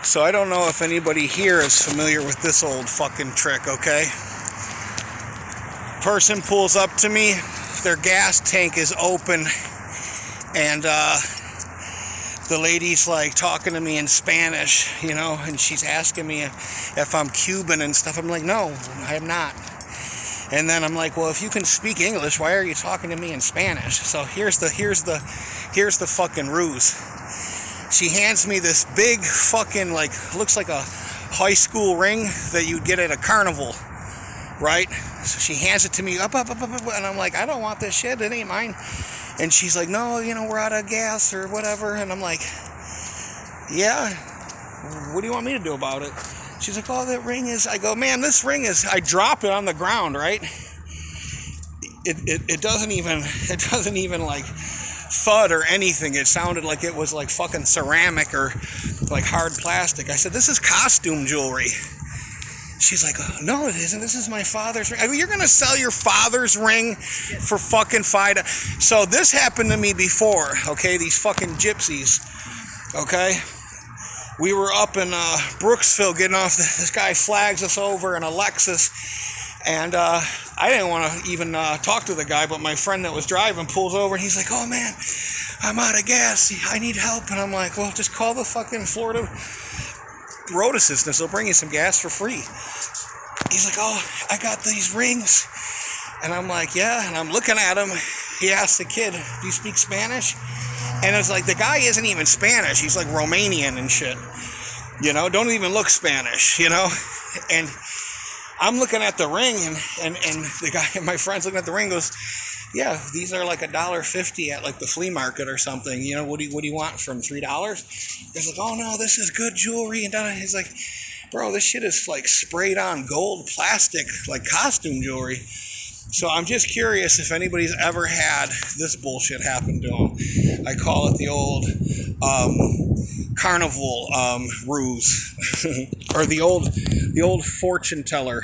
So I don't know if anybody here is familiar with this old fucking trick, okay? Person pulls up to me, their gas tank is open, and the lady's like talking to me in Spanish, you know, and she's asking me if I'm Cuban and stuff. I'm like, no, I am not. And then I'm like, well, if you can speak English, why are you talking to me in Spanish? So here's the fucking ruse. She hands me this big fucking, like, looks like a high school ring that you'd get at a carnival, right? So she hands it to me, up, and I'm like, I don't want this shit, it ain't mine. And she's like, no, you know, we're out of gas or whatever. And I'm like, yeah, what do you want me to do about it? She's like, oh, that ring is, I go, man, this ring is, I drop it on the ground, right? It doesn't even like thud or anything. It sounded like it was like fucking ceramic or like hard plastic. I said, this is costume jewelry. She's like, oh, no, it isn't. This is my father's ring. I go, you're going to sell your father's ring for fucking $5? So this happened to me before, okay? These fucking gypsies, okay? We were up in Brooksville getting off. This guy flags us over in a Lexus. And I didn't want to even talk to the guy, but my friend that was driving pulls over, and he's like, oh, man, I'm out of gas. I need help. And I'm like, well, just call the fucking Florida Road Assistance. They'll bring you some gas for free. He's like, oh, I got these rings. And I'm like, yeah. And I'm looking at him. He asked the kid, do you speak Spanish? And it's like, the guy isn't even Spanish. He's like Romanian and shit. You know, don't even look Spanish, you know? And I'm looking at the ring, and the guy, my friend's looking at the ring, goes, yeah, these are like $1.50 at like the flea market or something. You know, what do you want from $3? He's like, oh no, this is good jewelry. And he's like, bro, this shit is like sprayed on gold plastic, like costume jewelry. So I'm just curious if anybody's ever had this bullshit happen to them. I call it the old carnival ruse, or the old fortune teller.